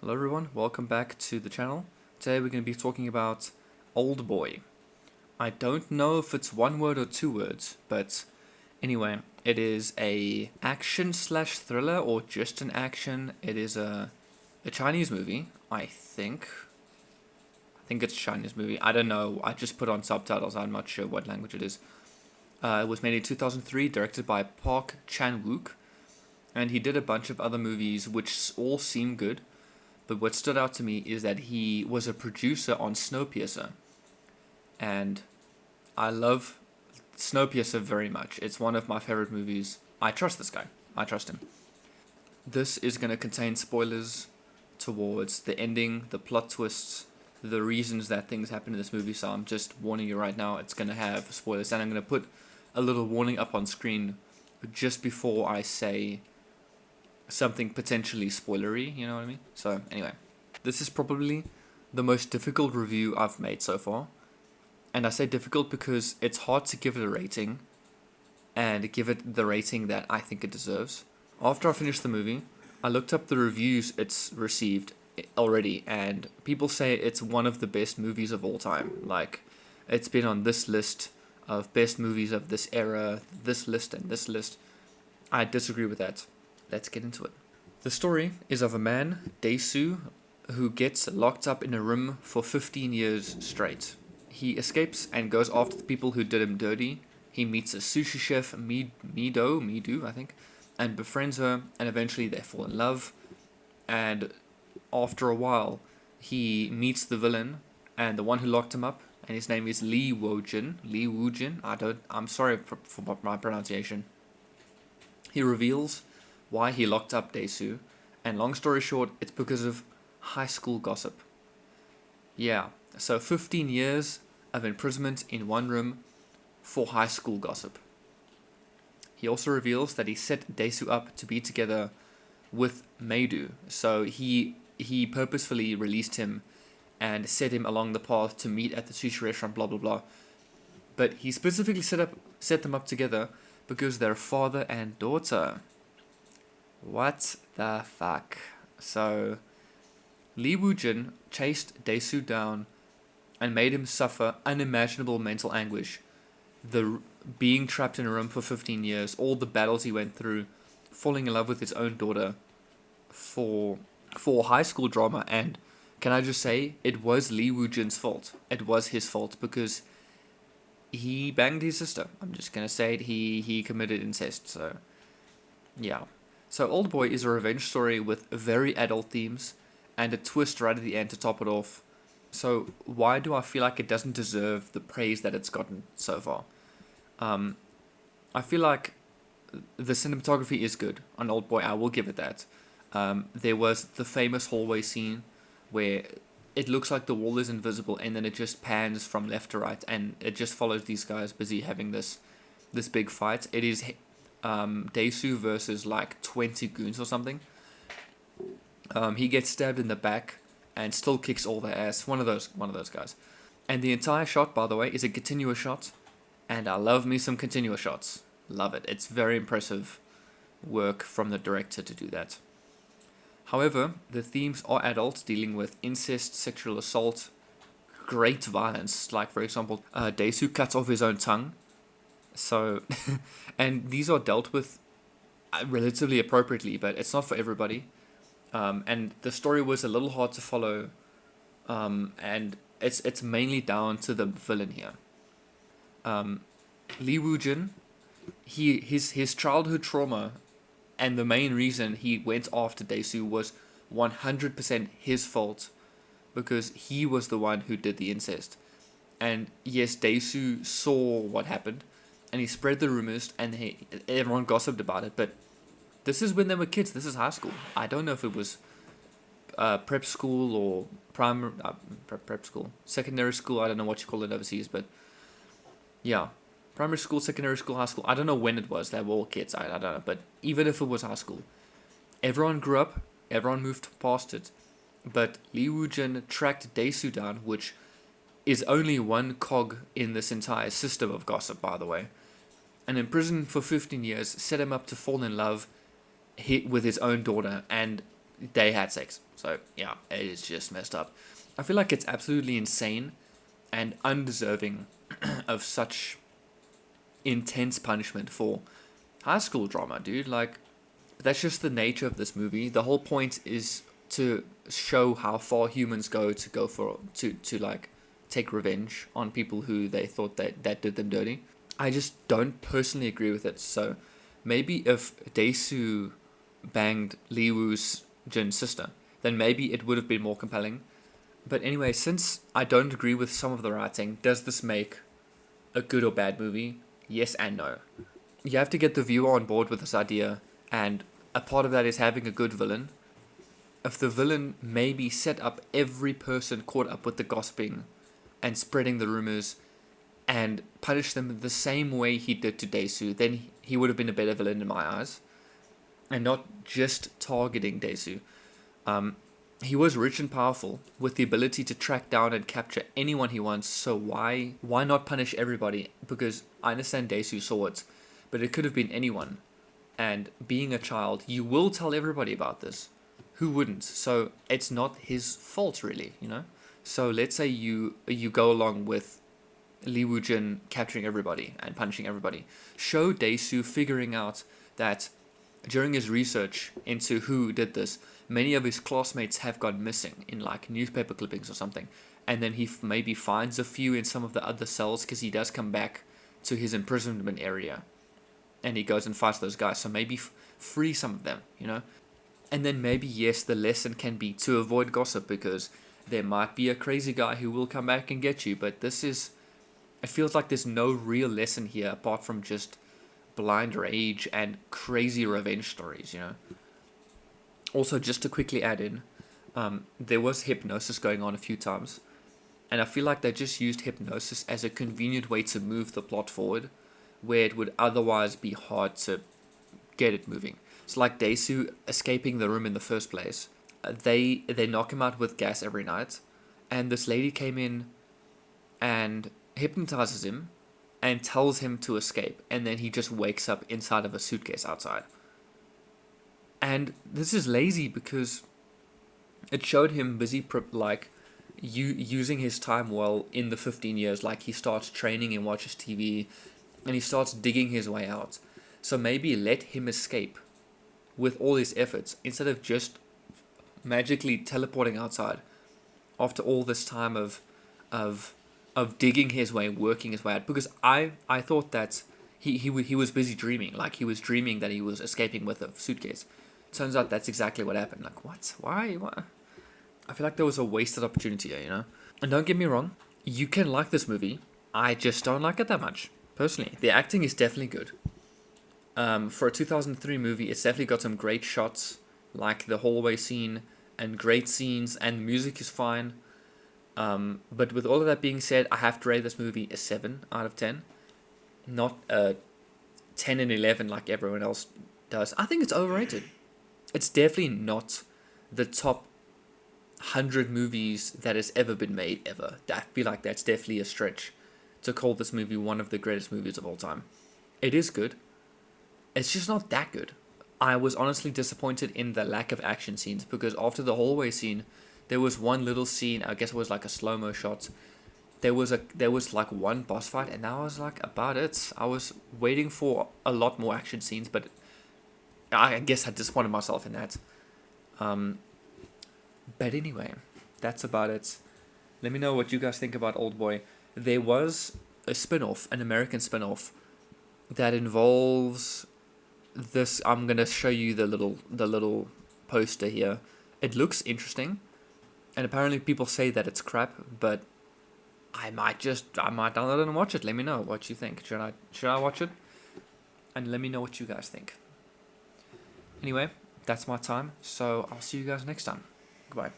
Hello everyone, welcome back to the channel. Today we're going to be talking about Oldboy. I don't know if it's one word or two words, but anyway, it is a action slash thriller or just an action. It is a Chinese movie, I think. I think it's a Chinese movie. I don't know. I just put on subtitles. I'm not sure what language it is. It was made in 2003, directed by Park Chan-wook, and he did a bunch of other movies which all seem good. But what stood out to me is that he was a producer on Snowpiercer. And I love Snowpiercer very much. It's one of my favorite movies. I trust this guy. I trust him. This is going to contain spoilers towards the ending, the plot twists, the reasons that things happen in this movie. So I'm just warning you right now, it's going to have spoilers. And I'm going to put a little warning up on screen just before I say something potentially spoilery, you know what I mean? So anyway, this is probably the most difficult review I've made so far. And I say difficult because it's hard to give it a rating and give it the rating that I think it deserves. After I finished the movie, I looked up the reviews it's received already, and people say it's one of the best movies of all time. Like, it's been on this list of best movies of this era, this list and this list. I disagree with that. Let's get into it. The story is of a man, Dae-soo, who gets locked up in a room for 15 years straight. He escapes and goes after the people who did him dirty. He meets a sushi chef, Mido, I think, and befriends her, and eventually they fall in love. And after a while, he meets the villain and the one who locked him up, and his name is Lee Woo-jin. I'm sorry for my pronunciation. He reveals why he locked up Dae-soo, and long story short, it's because of high school gossip. Yeah, so 15 years of imprisonment in one room for high school gossip. He also reveals that he set Dae-soo up to be together with Meidu, so he purposefully released him and set him along the path to meet at the sushi restaurant, blah blah blah. But he specifically set them up together because they're father and daughter. What the fuck? So, Lee Woo-jin chased Dae-soo down and made him suffer unimaginable mental anguish. The being trapped in a room for 15 years, all the battles he went through, falling in love with his own daughter for high school drama. And can I just say, it was Lee Woo-jin's fault. It was his fault because he banged his sister. I'm just gonna say it. He committed incest. So, yeah. So Oldboy is a revenge story with very adult themes and a twist right at the end to top it off. So why do I feel like it doesn't deserve the praise that it's gotten so far? I feel like the cinematography is good on Oldboy. I will give it that. There was the famous hallway scene where it looks like the wall is invisible and then it just pans from left to right and it just follows these guys busy having this big fight. It is Dae-soo versus like 20 goons or something. He gets stabbed in the back and still kicks all their ass. One of those guys. And the entire shot, by the way, is a continuous shot, and I love me some continuous shots. Love it. It's very impressive work from the director to do that. However, the themes are adult, dealing with incest, sexual assault, great violence. Like, for example, Dae-soo cuts off his own tongue. So, and these are dealt with relatively appropriately, but it's not for everybody. And the story was a little hard to follow, and it's mainly down to the villain here. Lee Woo-jin, his childhood trauma, and the main reason he went after Dae-soo was 100% his fault, because he was the one who did the incest. And yes, Dae-soo saw what happened, and he spread the rumors, and everyone gossiped about it. But this is when they were kids. This is high school. I don't know if it was prep school or prep school, secondary school. I don't know what you call it overseas, but yeah, primary school, secondary school, high school. I don't know when it was. They were all kids. I don't know. But even if it was high school, everyone grew up. Everyone moved past it. But Lee Woo-jin tracked Dae-soo down, which is only one cog in this entire system of gossip, by the way, and in prison for 15 years, set him up to fall in love with his own daughter, and they had sex. So yeah, it is just messed up. I feel like it's absolutely insane and undeserving of such intense punishment for high school drama, dude. Like, that's just the nature of this movie. The whole point is to show how far humans go for to like take revenge on people who they thought that did them dirty. I just don't personally agree with it. So maybe if Daesu banged Lee Woo's Jin's sister, then maybe it would have been more compelling. But anyway, since I don't agree with some of the writing, does this make a good or bad movie? Yes and no. You have to get the viewer on board with this idea, and a part of that is having a good villain. If the villain maybe set up every person caught up with the gossiping and spreading the rumors and punished them the same way he did to Daesu, then he would have been a better villain in my eyes. And not just targeting Daesu. He was rich and powerful with the ability to track down and capture anyone he wants, so why not punish everybody? Because I understand Daesu saw it, but it could have been anyone. And being a child, you will tell everybody about this. Who wouldn't? So it's not his fault, really, you know? So let's say you go along with Lee Woo-jin capturing everybody and punishing everybody. Show Daesu figuring out that during his research into who did this, many of his classmates have gone missing in like newspaper clippings or something. And then he maybe finds a few in some of the other cells because he does come back to his imprisonment area. And he goes and fights those guys. So maybe free some of them, you know? And then maybe, yes, the lesson can be to avoid gossip because there might be a crazy guy who will come back and get you. But this is... it feels like there's no real lesson here apart from just blind rage and crazy revenge stories, you know? Also, just to quickly add in, there was hypnosis going on a few times. And I feel like they just used hypnosis as a convenient way to move the plot forward, where it would otherwise be hard to get it moving. It's like Daesu escaping the room in the first place. They knock him out with gas every night, and this lady came in and hypnotizes him and tells him to escape, and then he just wakes up inside of a suitcase outside. And this is lazy because it showed him busy using his time well in the 15 years. Like, he starts training and watches TV, and he starts digging his way out. So maybe let him escape with all his efforts instead of just magically teleporting outside after all this time of digging his way, working his way out. Because I thought that he was busy dreaming. Like, he was dreaming that he was escaping with a suitcase. Turns out that's exactly what happened. Like, what? Why? What? I feel like there was a wasted opportunity here, you know? And don't get me wrong, you can like this movie. I just don't like it that much, personally. The acting is definitely good. For a 2003 movie, it's definitely got some great shots, like the hallway scene, and great scenes, and the music is fine. But with all of that being said, I have to rate this movie a 7 out of 10. Not a 10 and 11 like everyone else does. I think it's overrated. It's definitely not the top 100 movies that has ever been made ever. I feel like that's definitely a stretch to call this movie one of the greatest movies of all time. It is good. It's just not that good. I was honestly disappointed in the lack of action scenes because after the hallway scene, there was one little scene, I guess it was like a slow-mo shot. There was like one boss fight, and that was like about it. I was waiting for a lot more action scenes, but I guess I disappointed myself in that. But anyway, that's about it. Let me know what you guys think about Oldboy. There was a spin-off, an American spin-off, that involves this. I'm gonna show you the little poster here. It looks interesting, and apparently people say that it's crap, but I might download it and watch it. Let me know what you think. Should I watch it? And let me know what you guys think. Anyway, that's my time, so I'll see you guys next time. Goodbye.